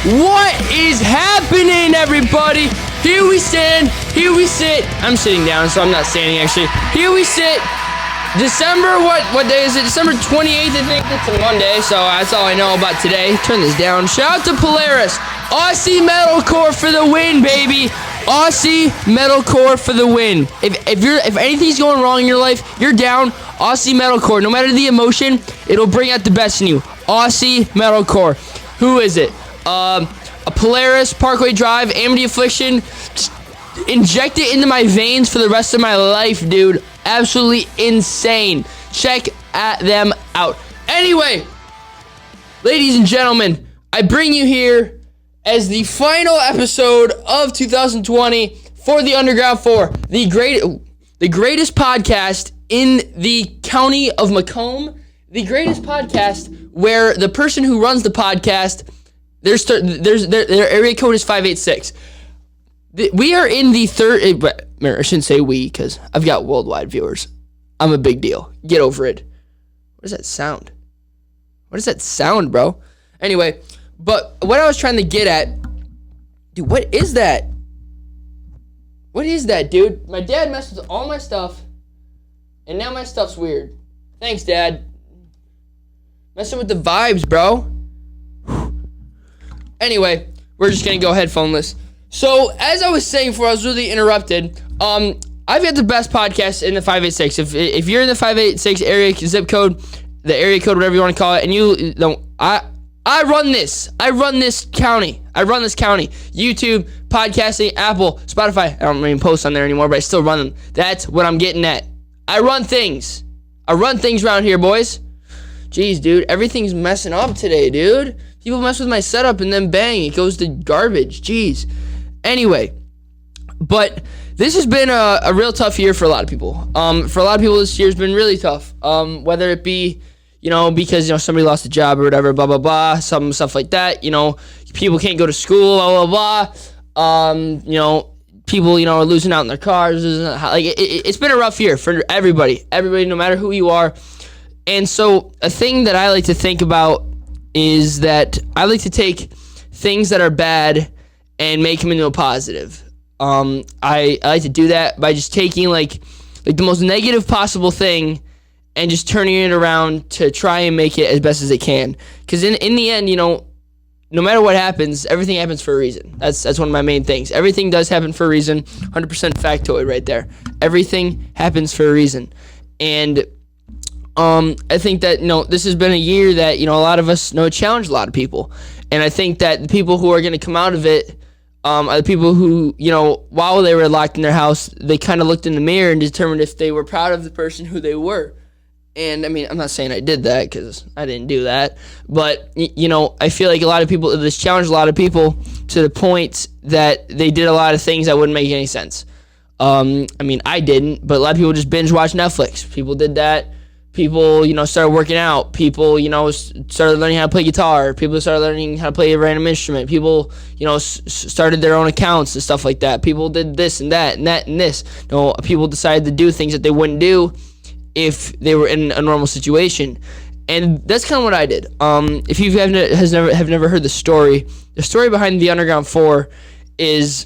What is happening, everybody? Here we stand, here we sit. I'm sitting down, so I'm not standing, actually. Here we sit. December, what day is it? December 28th, I think. It's a Monday, so that's all I know about today. Turn this down. Shout out to Polaris. Aussie Metalcore for the win, baby. Aussie Metalcore for the win. If anything's going wrong in your life, you're down. Aussie Metalcore. No matter the emotion, it'll bring out the best in you. Aussie Metalcore. Who is it? A Polaris, Parkway Drive, Amity Affliction. Just inject it into my veins for the rest of my life, dude. Absolutely insane. Check them out. Anyway, ladies and gentlemen, I bring you here as the final episode of 2020 for the Underground 4, the greatest podcast in the county of Macomb, the greatest podcast where the person who runs the podcast, their area code is 586. We are in the third. I shouldn't say we because I've got worldwide viewers. I'm a big deal. Get over it. What does that sound? What does that sound, bro? Anyway, but what I was trying to get at, dude, what is that? What is that, dude? My dad messed with all my stuff, and now my stuff's weird. Thanks, Dad. Messing with the vibes, bro. Anyway, we're just gonna go headphoneless. So, as I was saying before I was really interrupted, I've got the best podcast in the 586. If you're in the 586 area zip code, the area code, whatever you want to call it, and you don't, I run this. I run this county. YouTube, podcasting, Apple, Spotify. I don't even post on there anymore, but I still run them. That's what I'm getting at. I run things. Around here, boys. Jeez, dude, everything's messing up today, dude. People mess with my setup and then bang, it goes to garbage. Jeez. Anyway, but this has been a real tough year for a lot of people. For a lot of people, this year's been really tough. Whether it be, because, somebody lost a job or whatever, blah, blah, blah, some stuff like that. People can't go to school, blah, blah, blah. People, are losing out in their cars. It's been a rough year for everybody, no matter who you are. And so a thing that I like to think about is that I like to take things that are bad and make them into a positive. I like to do that by just taking like the most negative possible thing and just turning it around to try and make it as best as it can. Because in the end, no matter what happens, everything happens for a reason. That's one of my main things. Everything does happen for a reason. 100% factoid right there. Everything happens for a reason. And I think that, this has been a year that, a lot of us, challenged a lot of people. And I think that the people who are going to come out of it are the people who, while they were locked in their house, they kind of looked in the mirror and determined if they were proud of the person who they were. And, I'm not saying I did that because I didn't do that. But, I feel like a lot of people, this challenged a lot of people to the point that they did a lot of things that wouldn't make any sense. I didn't, but a lot of people just binge watch Netflix. People did that. People, started working out. People, started learning how to play guitar. People started learning how to play a random instrument. People, started their own accounts and stuff like that. People did this and that and that and this. People decided to do things that they wouldn't do if they were in a normal situation. And that's kind of what I did. If you have never heard the story behind the Underground 4 is,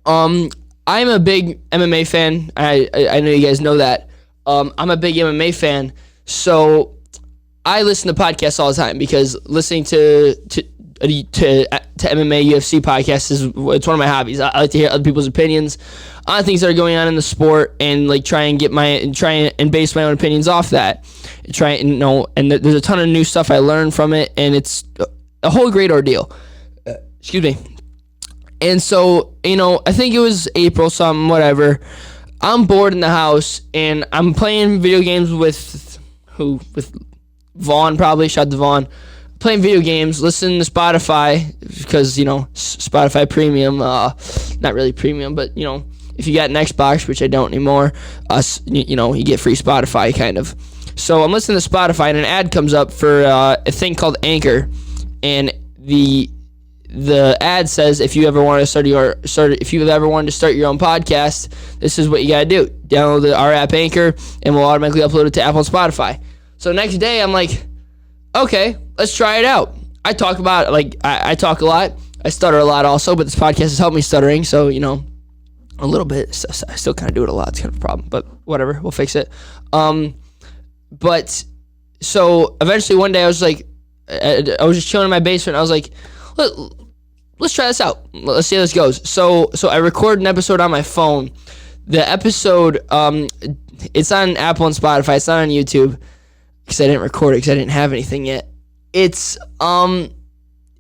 I'm a big MMA fan. I know you guys know that. I'm a big MMA fan, so I listen to podcasts all the time because listening to MMA, UFC podcasts it's one of my hobbies. I like to hear other people's opinions on things that are going on in the sport and try and base my own opinions off that. And there's a ton of new stuff I learned from it, and it's a whole great ordeal. Excuse me. And so, I think it was April something, whatever. I'm bored in the house, and I'm playing video games with Vaughn, probably. Shout out to Vaughn. Playing video games, listening to Spotify, because, Spotify Premium, not really premium, but, if you got an Xbox, which I don't anymore, you get free Spotify, kind of. So I'm listening to Spotify, and an ad comes up for a thing called Anchor, and the ad says if you ever want to start your own podcast, this is what you gotta do: download our app Anchor, and we'll automatically upload it to Apple and Spotify. So next day, I'm like, okay, let's try it out. I talk about, like, I talk a lot. I stutter a lot also, but this podcast has helped me stuttering, so, you know, a little bit. I still kind of do it a lot. It's kind of a problem, but whatever. We'll fix it. But so eventually one day I was like, I was just chilling in my basement. I was like, let's try this out. Let's see how this goes. So I recorded an episode on my phone. The episode, it's on Apple and Spotify. It's not on YouTube because I didn't record it because I didn't have anything yet. It's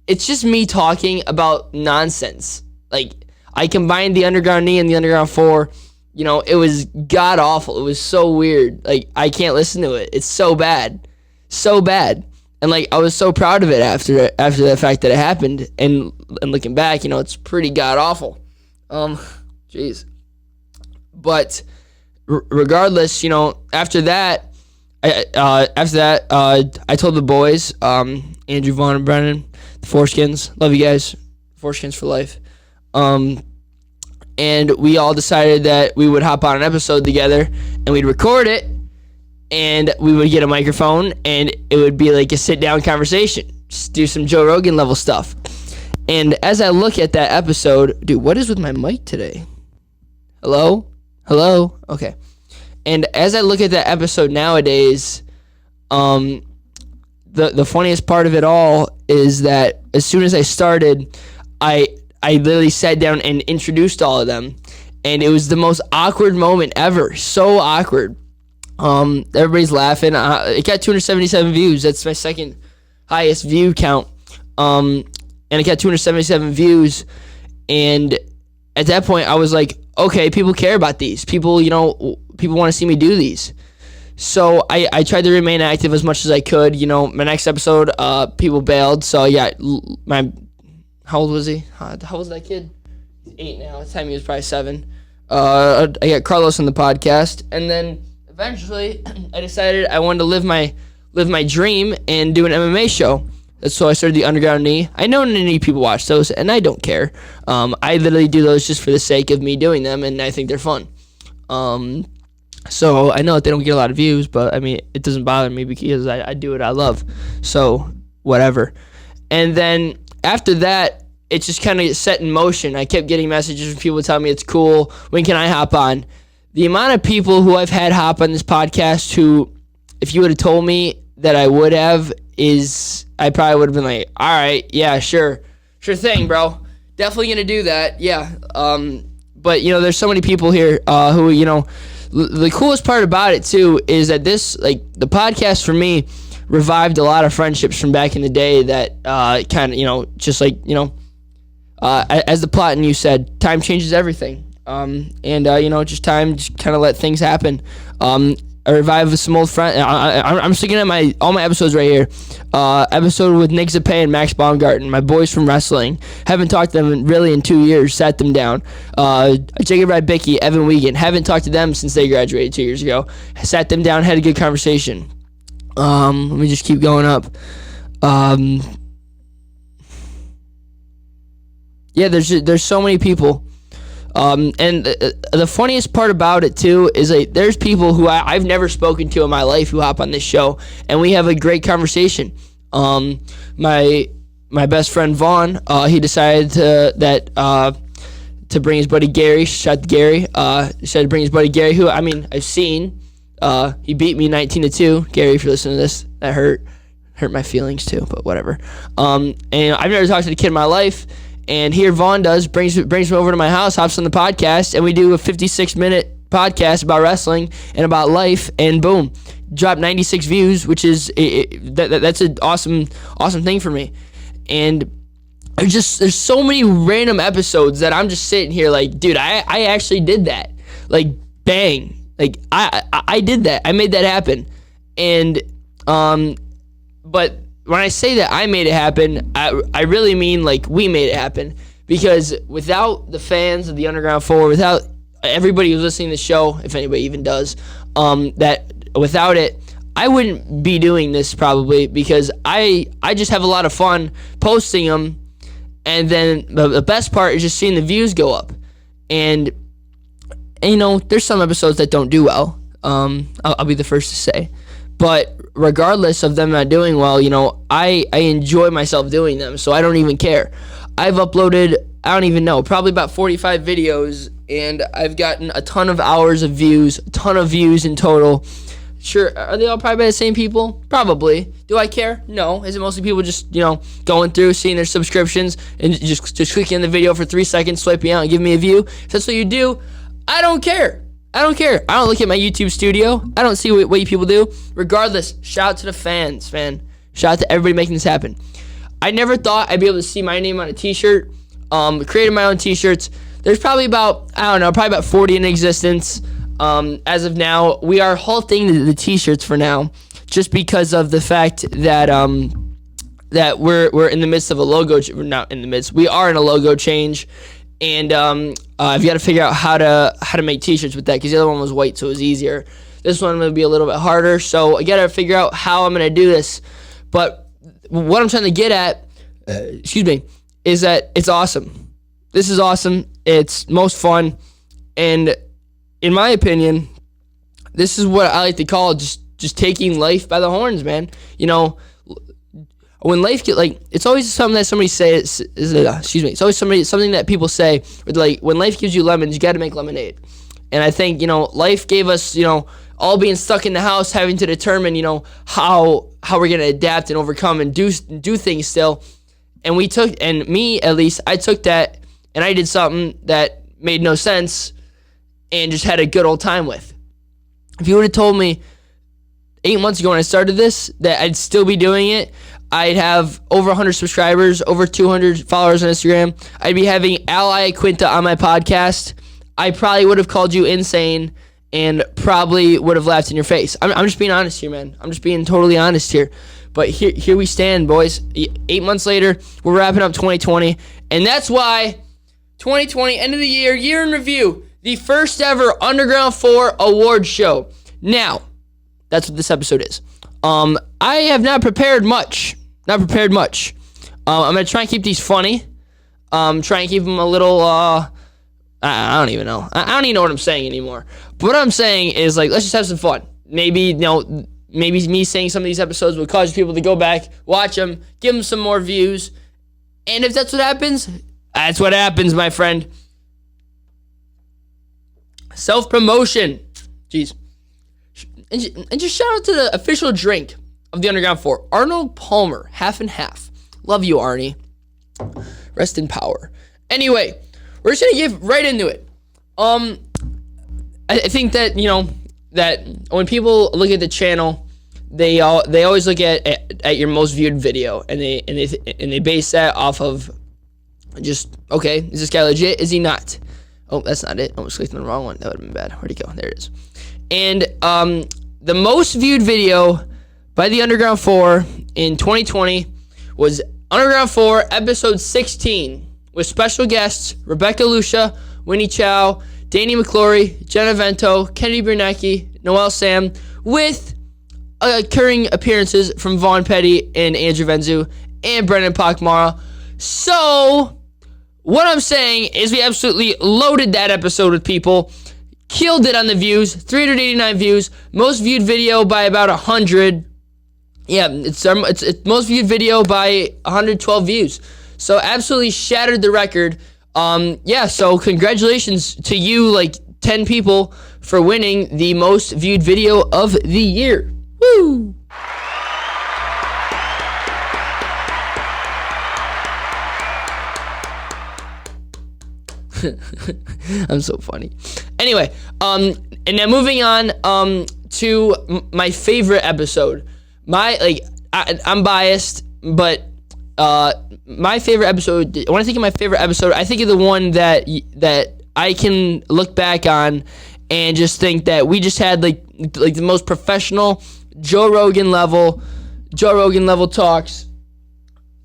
just me talking about nonsense. Like, I combined the Underground Knee and the Underground 4. You know, it was god awful. It was so weird. Like, I can't listen to it. It's so bad. So bad. And, like, I was so proud of it after the fact that it happened. And looking back, you know, it's pretty god awful. Jeez. But regardless, you know, after that, I told the boys, Andrew, Vaughn, and Brennan, the Foreskins, love you guys, Foreskins for life. And we all decided that we would hop on an episode together and we'd record it, and we would get a microphone and it would be like a sit-down conversation. Just do some Joe Rogan level stuff. And as I look at that episode, dude, what is with my mic today? Hello? Okay. And as I look at that episode nowadays, the funniest part of it all is that as soon as I started, I literally sat down and introduced all of them, and it was the most awkward moment ever. So awkward. Everybody's laughing. It got 277 views. That's my second highest view count. And it got 277 views. And at that point, I was like, okay, people care about these. People, you know, people want to see me do these. So I tried to remain active as much as I could. You know, my next episode, people bailed. So yeah, how old was he? How old was that kid? He's 8 now. At the time he was probably 7. I got Carlos on the podcast, and then eventually I decided I wanted to live my dream and do an MMA show. So I started the Underground Knee. I know many people watch those, and I don't care. I literally do those just for the sake of me doing them, and I think they're fun. So I know that they don't get a lot of views, but I mean, it doesn't bother me because I do what I love. So whatever. And then after that, it just kind of set in motion. I kept getting messages from people telling me it's cool. When can I hop on? The amount of people who I've had hop on this podcast who, if you would have told me that I would have, I probably would have been like, all right, yeah, sure thing, bro. Definitely gonna do that, yeah. But you know, there's so many people here who, you know, the coolest part about it too is that this, like, the podcast for me revived a lot of friendships from back in the day that kind of, you know, just like, you know, as the plot and you said, time changes everything. You know, just time just kind of let things happen. I revived some old friends. I'm just looking at all my episodes right here. Episode with Nick Zapay and Max Baumgarten, my boys from wrestling. Haven't talked to them really in 2 years. Sat them down. Jacob Rybicki, Evan Wiegand. Haven't talked to them since they graduated 2 years ago. Sat them down, had a good conversation. Let me just keep going up. Yeah, there's so many people. And the funniest part about it too is, like, there's people who I've never spoken to in my life who hop on this show, and we have a great conversation. My best friend Vaughn, he decided to bring his buddy Gary. Shout out to Gary. Decided to bring his buddy Gary, who, I mean, I've seen. He beat me 19-2. Gary, if you're listening to this, that hurt my feelings too, but whatever. And I've never talked to the kid in my life. And here Vaughn brings me over to my house, hops on the podcast, and we do a 56-minute podcast about wrestling and about life, and boom, dropped 96 views, which is that's an awesome thing for me. And there's so many random episodes that I'm just sitting here like, dude, I actually did that. Like, bang, like I did that. I made that happen. And but when I say that I made it happen, I really mean, like, we made it happen. Because without the fans of the Underground 4, without everybody who's listening to the show, if anybody even does, without it, I wouldn't be doing this probably, because I just have a lot of fun posting them. And then the best part is just seeing the views go up. And you know, there's some episodes that don't do well. I'll be the first to say. But regardless of them not doing well, I enjoy myself doing them, so I don't even care. I've uploaded, I don't even know, probably about 45 videos, and I've gotten a ton of hours of views, a ton of views in total. Sure, are they all probably by the same people? Probably. Do I care? No. Is it mostly people just, going through, seeing their subscriptions, and just clicking the video for 3 seconds, swiping out, and giving me a view? If that's what you do, I don't care. I don't care. I don't look at my YouTube studio. I don't see what you people do. Regardless, shout out to the fans, man. Shout out to everybody making this happen. I never thought I'd be able to see my name on a t-shirt. Created my own t-shirts. There's probably about 40 in existence. As of now, we are halting the t-shirts for now, just because of the fact that that we're in the midst of a logo. We're not in the midst. We are in a logo change, and I've got to figure out how to make t-shirts with that, because the other one was white, so it was easier. This one will be a little bit harder, so I got to figure out how I'm gonna do this. But what I'm trying to get at, is that it's awesome. This is awesome. It's most fun, and in my opinion, this is what I like to call just taking life by the horns, man. When life it's always something that somebody says. It's always something that people say. Like, when life gives you lemons, you got to make lemonade. And I think life gave us all being stuck in the house, having to determine how we're gonna adapt and overcome and do things still. And me at least, I took that and I did something that made no sense, and just had a good old time with. If you would have told me 8 months ago when I started this that I'd still be doing it, I'd have over 100 subscribers, over 200 followers on Instagram, I'd be having Ally Quinta on my podcast, I probably would have called you insane and probably would have laughed in your face. I'm just being honest here, man. I'm just being totally honest here. But here we stand, boys. 8 months later, we're wrapping up 2020, and that's why 2020, end of the year in review, the first ever Underground 4 award show. Now, that's what this episode is. I have not prepared much. I'm going to try and keep these funny. Try and keep them a little, I don't even know. I don't even know what I'm saying anymore. But what I'm saying is, let's just have some fun. Maybe me saying some of these episodes will cause people to go back, watch them, give them some more views. And if that's what happens, that's what happens, my friend. Self-promotion. Jeez. And just shout out to the official drink of the Underground 4. Arnold Palmer, half and half. Love you, Arnie. Rest in power. Anyway, we're just going to get right into it. I think that, that when people look at the channel, they always look at your most viewed video, and they base that off of just, okay, is this guy legit? Is he not? Oh, that's not it. I almost clicked on the wrong one. That would have been bad. Where'd it go? There it is. And the most viewed video by the Underground 4 in 2020 was Underground 4 episode 16 with special guests Rebecca Lucia, Winnie Chow, Danny McClory, Jenna Vento, Kennedy Bernacki, Noel Sam, with occurring appearances from Vaughn Petty and Andrew Venzu and Brendan Pochmara. So what I'm saying is we absolutely loaded that episode with people. Killed it on the views. 389 views. Most viewed video by about 100. Yeah, it's most viewed video by 112 views. So absolutely shattered the record. So congratulations to you, 10 people, for winning the most viewed video of the year. Woo! I'm so funny. Anyway, and now moving on to my favorite episode. I'm biased, but my favorite episode, when I think of my favorite episode, I think of the one that I can look back on and just think that we just had like the most professional Joe Rogan level talks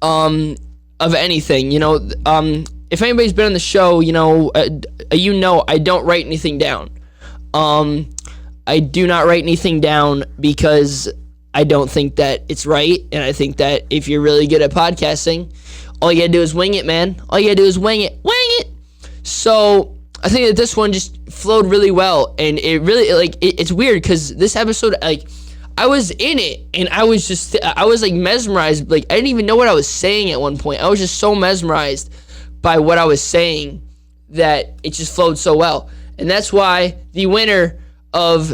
of anything. If anybody's been on the show, I don't write anything down. I do not write anything down because I don't think that it's right, and I think that if you're really good at podcasting, all you gotta do is wing it, man. All you gotta do is wing it. So I think that this one just flowed really well, and it really, it's weird because this episode, I was in it, and I was like mesmerized. Like, I didn't even know what I was saying at one point. I was just so mesmerized by what I was saying that it just flowed so well. And that's why the winner of,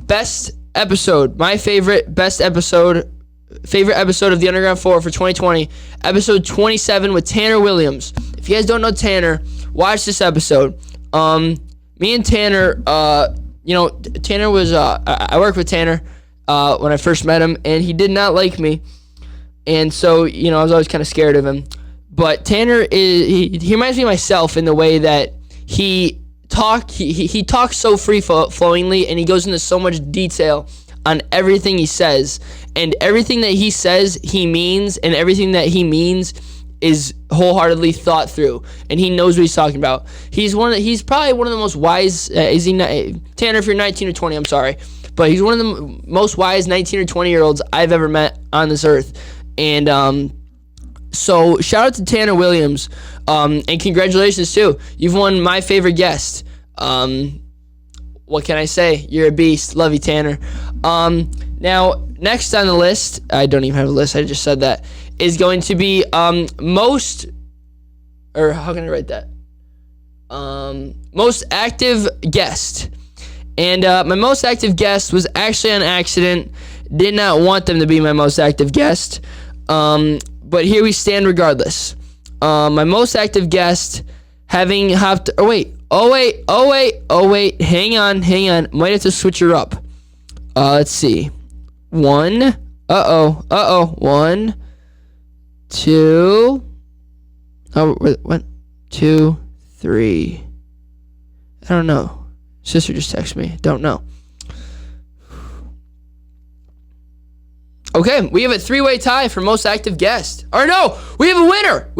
best episode, my favorite episode of the Underground 4 for 2020, episode 27 with Tanner Williams. If you guys don't know Tanner, watch this episode. Me and Tanner, Tanner was, I worked with Tanner when I first met him, and he did not like me. And so, I was always kind of scared of him. But Tanner he reminds me of myself in the way that he talks so free-flowingly, and he goes into so much detail on everything he says. And everything that he says, he means, and everything that he means is wholeheartedly thought through, and he knows what he's talking about. He's probably one of the most wise. Tanner, if you're 19 or 20, I'm sorry, but he's one of the most wise 19 or 20-year-olds I've ever met on this earth. And so shout out to Tanner Williams, and congratulations too. You've won my favorite guest. What can I say? You're a beast. Love you, Tanner. Now, next on the list, I don't even have a list. I just said that. Is going to be most active guest. And my most active guest was actually on accident. Did not want them to be my most active guest. But here we stand regardless. My most active guest, having hopped... Oh, wait. Hang on. Might have to switch her up. Let's see. 1. Uh-oh. 1, 2. Oh, 1, 2, 3. I don't know. Sister just texted me. Don't know. Okay, we have a 3-way tie for most active guest. Or no, we have a winner.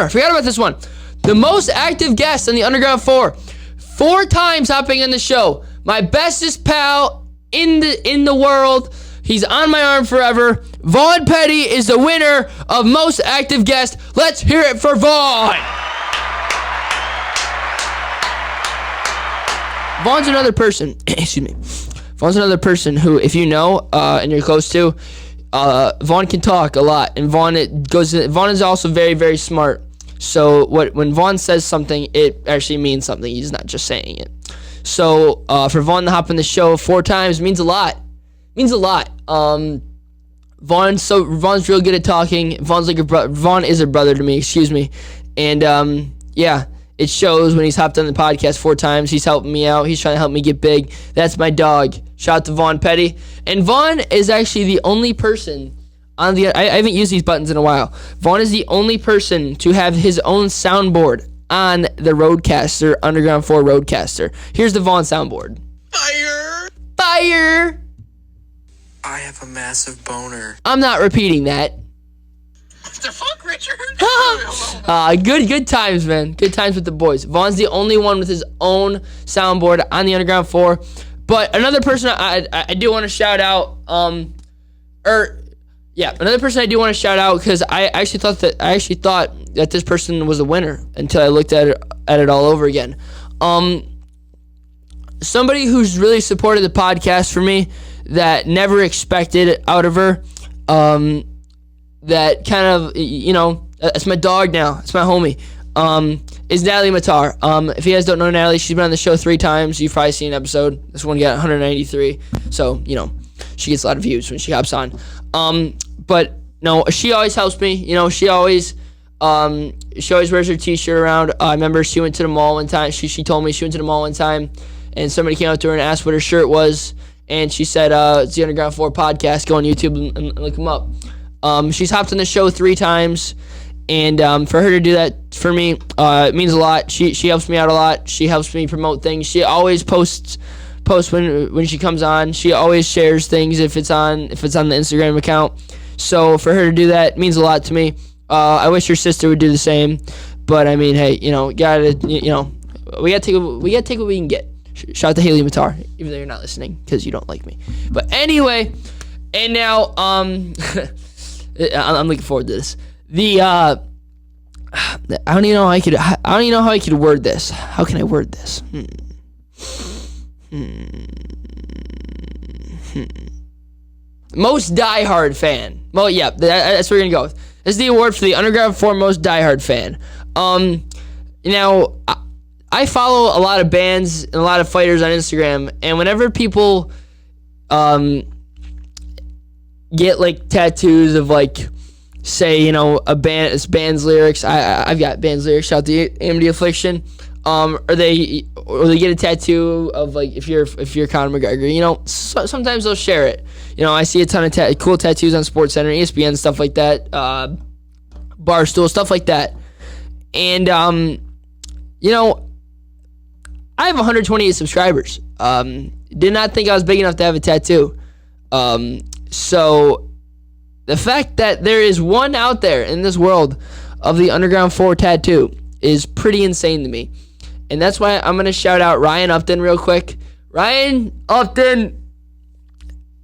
I forgot about this one. The most active guest on the Underground 4. 4 times hopping on the show. My bestest pal in the world. He's on my arm forever. Vaughn Petty is the winner of most active guest. Let's hear it for Vaughn. Vaughn's another person. Excuse me. Vaughn's another person who, if you know and you're close to, Vaughn can talk a lot, and Vaughn is also very, very smart. So when Vaughn says something, it actually means something. He's not just saying it. So for Vaughn to hop on the show 4 times means a lot. Vaughn's real good at talking. Vaughn is a brother to me. Excuse me. And yeah, it shows when he's hopped on the podcast 4 times. He's helping me out. He's trying to help me get big. That's my dog. Shout out to Vaughn Petty. And Vaughn is actually the only person on the... I haven't used these buttons in a while. Vaughn is the only person to have his own soundboard on the Rodecaster, Underground 4 Rodecaster. Here's the Vaughn soundboard. Fire! I have a massive boner. I'm not repeating that. What the fuck, Richard? Good times, man. Good times with the boys. Vaughn's the only one with his own soundboard on the Underground 4. But another person I do want to shout out, another person I do want to shout out, because I actually thought that this person was a winner until I looked at it all over again. Somebody who's really supported the podcast for me, that never expected it out of her, that kind of, that's my dog now, it's my homie, is Natalie Matar. If you guys don't know Natalie, she's been on the show 3 times. You've probably seen an episode. This one got 193, so she gets a lot of views when she hops on. But no, she always helps me. She always wears her t-shirt around. I remember she went to the mall one time. She told me she went to the mall one time, and somebody came up to her and asked what her shirt was, and she said, it's the Underground 4 podcast. Go on YouTube and look them up. She's hopped on the show 3 times, and for her to do that for me, it means a lot. She helps me out a lot. She helps me promote things. She always posts when she comes on. She always shares things if it's on the Instagram account. So for her to do that means a lot to me. I wish her sister would do the same, but I mean, hey, we gotta take what we can get. Shout out to Haley Matar, even though you're not listening because you don't like me. But anyway, and now I'm looking forward to this. I don't even know how I could word this. How can I word this? Most diehard fan. Well, yeah, that's what we're gonna go with. This is the award for the Underground 4 most diehard fan. Now, I follow a lot of bands and a lot of fighters on Instagram, and whenever people get like tattoos of like, say, a band's lyrics. I've got band's lyrics. Shout out to Amity Affliction. Or they get a tattoo of like if you're Conor McGregor. Sometimes they'll share it. I see a ton of cool tattoos on SportsCenter, ESPN, stuff like that. Barstool, stuff like that. And I have 128 subscribers. Did not think I was big enough to have a tattoo. So the fact that there is one out there in this world of the Underground 4 tattoo is pretty insane to me. And that's why I'm going to shout out Ryan Upton real quick. Ryan Upton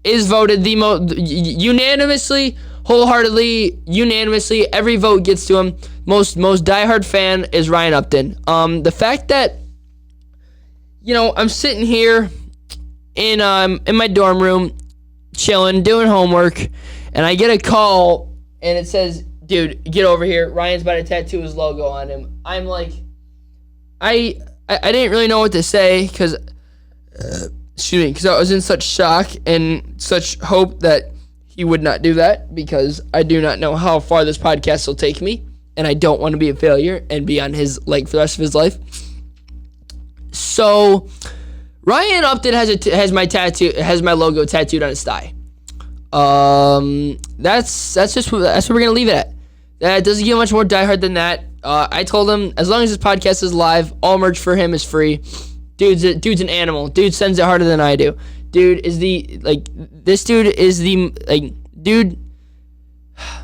is voted the most unanimously, wholeheartedly, every vote gets to him. Most diehard fan is Ryan Upton. The fact that I'm sitting here in my dorm room, chilling, doing homework, and I get a call, and it says, "Dude, get over here. Ryan's about to tattoo his logo on him." I'm like, I didn't really know what to say because I was in such shock and such hope that he would not do that, because I do not know how far this podcast will take me, and I don't want to be a failure and be on his leg for the rest of his life. So Ryan Upton has my logo tattooed on his thigh. That's where we're gonna leave it at. That doesn't get much more diehard than that. I told him as long as this podcast is live, all merch for him is free. Dude's an animal. Dude sends it harder than I do. Dude,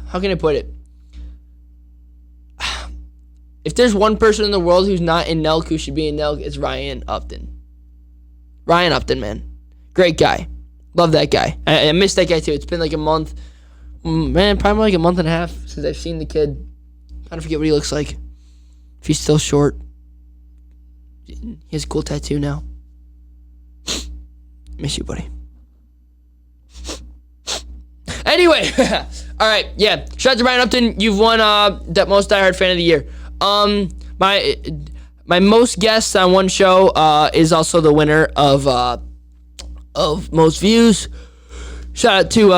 how can I put it? If there's one person in the world who's not in Nelk who should be in Nelk, it's Ryan Upton. Ryan Upton, man. Great guy. Love that guy. I miss that guy too. It's been like a month. Man, probably like a month and a half since I've seen the kid. I don't forget what he looks like. If he's still short. He has a cool tattoo now. Miss you, buddy. Anyway, all right, yeah. Shout out to Ryan Upton. You've won that most diehard fan of the year. My most guests on one show is also the winner of most views. Shout out to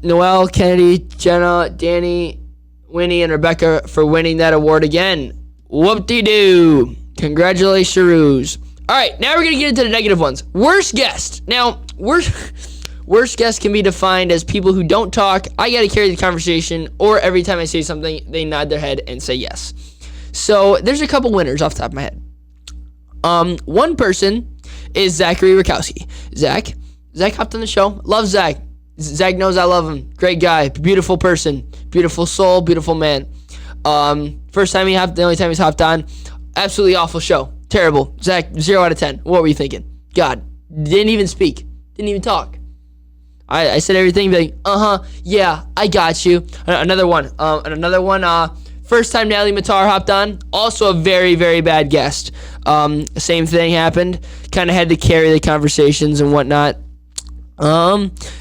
Noelle, Kennedy, Jenna, Danny, Winnie, and Rebecca for winning that award again. Whoop-de-doo. Congratulations. All right, now we're going to get into the negative ones. Worst guest. Now, worst guest can be defined as people who don't talk. I got to carry the conversation, or every time I say something, they nod their head and say yes. So there's a couple winners off the top of my head. One person is Zachary Rakowski. Zach hopped on the show. Love Zach. Zach knows I love him. Great guy. Beautiful person. Beautiful soul. Beautiful man. The only time he's hopped on. Absolutely awful show. Terrible. Zach, 0 out of 10. What were you thinking? God. Didn't even speak. Didn't even talk. I said everything, like, yeah, I got you. Another one. First time Natalie Matar hopped on. Also a very, very bad guest. Same thing happened. Kind of had to carry the conversations and whatnot.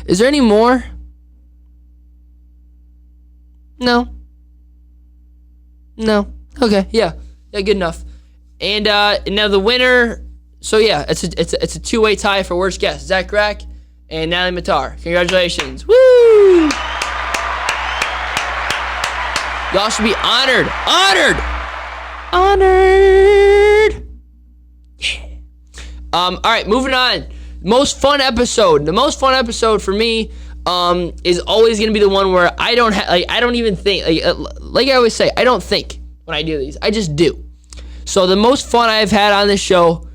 Is there any more? No. Okay, yeah, good enough. And now the winner. So yeah, it's a two-way tie for worst guest. Zach Rack and Natalie Matar. Congratulations! Woo! Y'all should be honored. Yeah. All right, moving on. Most fun episode. The most fun episode for me is always gonna be the one where I don't even think. Like I always say, I don't think when I do these. I just do. So the most fun I've had on this show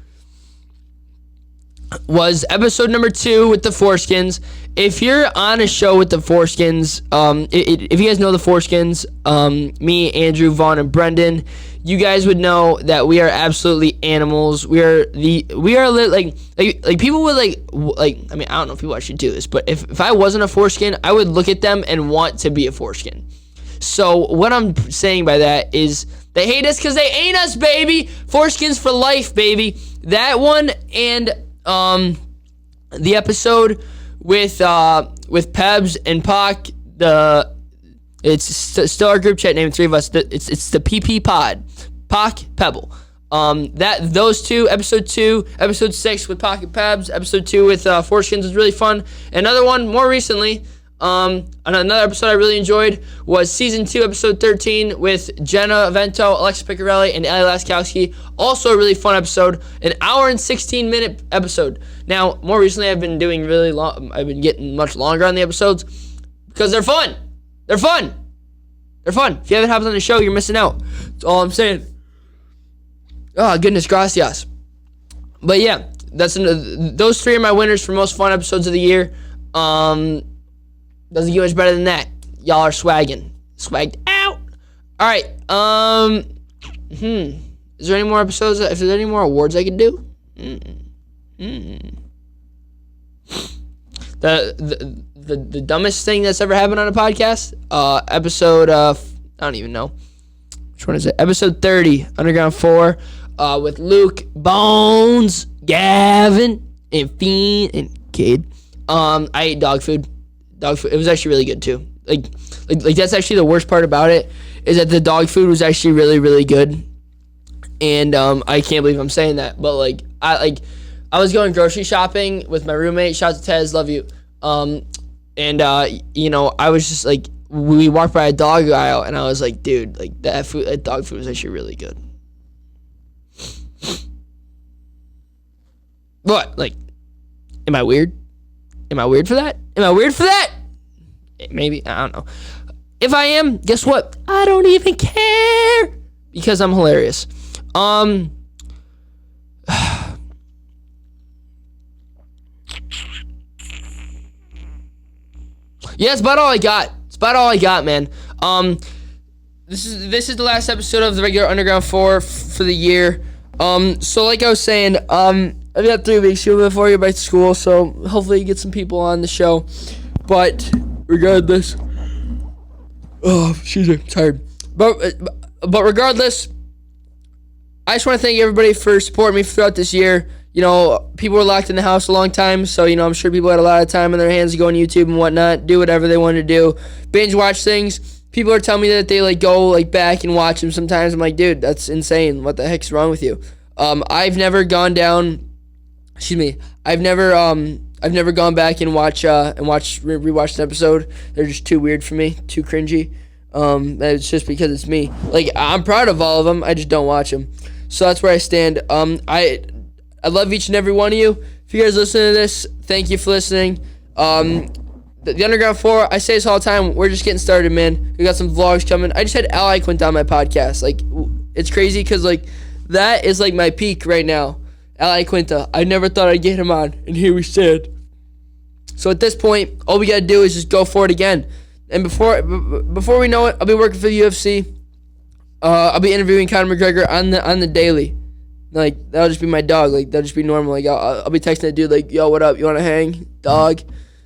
was episode number 2 with the Foreskins. If you're on a show with the Foreskins, if you guys know the Foreskins, me, Andrew, Vaughn, and Brendan, you guys would know that we are absolutely animals. We are like people would like. I mean, I don't know if people actually do this, but if I wasn't a foreskin, I would look at them and want to be a foreskin. So what I'm saying by that is they hate us because they ain't us, baby. Foreskins for life, baby. That one and the episode with Pebs and Pac. It's still our group chat name, three of us. It's the PP Pod, Pac Pebble. Those two, episode 2, episode 6 with Pac and Pebs, episode 2 with Foreskins was really fun. Another one more recently. Another episode I really enjoyed was season 2, episode 13 with Jenna Vento, Alexa Picarelli, and Ellie Laskowski. Also a really fun episode, an hour and 16-minute episode. Now, more recently, I've been doing really long. I've been getting much longer on the episodes because they're fun. They're fun. They're fun. If you haven't hopped on the show, you're missing out. That's all I'm saying. Oh, goodness gracias. But yeah, those 3 are my winners for most fun episodes of the year. Doesn't get much better than that. Y'all are swagging. Swagged out. All right. Is there any more episodes? If there's any more awards I could do? The dumbest thing that's ever happened on a podcast? Episode, I don't even know. Which one is it? Episode 30, Underground 4, with Luke, Bones, Gavin, and Fiend, and Cade. I ate dog food. It was actually really good too. Like that's actually the worst part about it, is that the dog food was actually really, really good. And I can't believe I'm saying that, but I was going grocery shopping with my roommate. Shout out to Tez, love you. I was just like, we walked by a dog aisle, and I was like, dude, that dog food was actually really good. What? Am I weird? Am I weird for that? Maybe. I don't know. If I am, guess what? I don't even care, because I'm hilarious. Yeah, it's about all I got. Man. This is the last episode of the regular Underground 4 for the year. So like I was saying, I've got 3 weeks before I get back to school, so hopefully you get some people on the show. But regardless, excuse me, I'm tired. But regardless, I just want to thank everybody for supporting me throughout this year. You know, people were locked in the house a long time, so, I'm sure people had a lot of time on their hands to go on YouTube and whatnot, do whatever they wanted to do, binge watch things. People are telling me that they, go, back and watch them sometimes. I'm like, dude, that's insane. What the heck's wrong with you? I've never gone down, I've never gone back and rewatched an episode. They're just too weird for me, too cringy. It's just because it's me. I'm proud of all of them, I just don't watch them. So that's where I stand. I love each and every one of you. If you guys listen to this, thank you for listening. The Underground 4, I say this all the time, we're just getting started, man. We got some vlogs coming. I just had Ally Quint on my podcast. It's crazy because, that is, my peak right now. Ally Quinta. I never thought I'd get him on, and here we stand. So at this point, all we got to do is just go for it again. And before we know it, I'll be working for the UFC. I'll be interviewing Conor McGregor on the daily. That'll just be my dog. That'll just be normal. I'll be texting that dude, yo, what up? You want to hang, dog?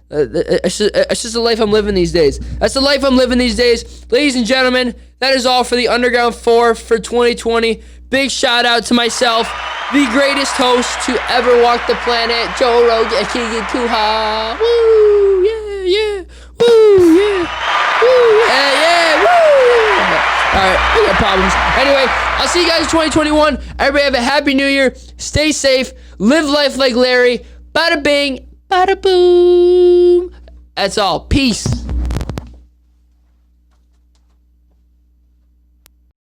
It's just the life I'm living these days. That's the life I'm living these days. Ladies and gentlemen, that is all for the Underground 4 for 2020. Big shout out to myself, the greatest host to ever walk the planet, Joe Rogan, Keegan Kuha. Woo, yeah. Woo, yeah. Woo, yeah, woo. Alright, I got problems. Anyway, I'll see you guys in 2021. Everybody have a happy new year. Stay safe. Live life like Larry. Bada bing, bada boom. That's all. Peace.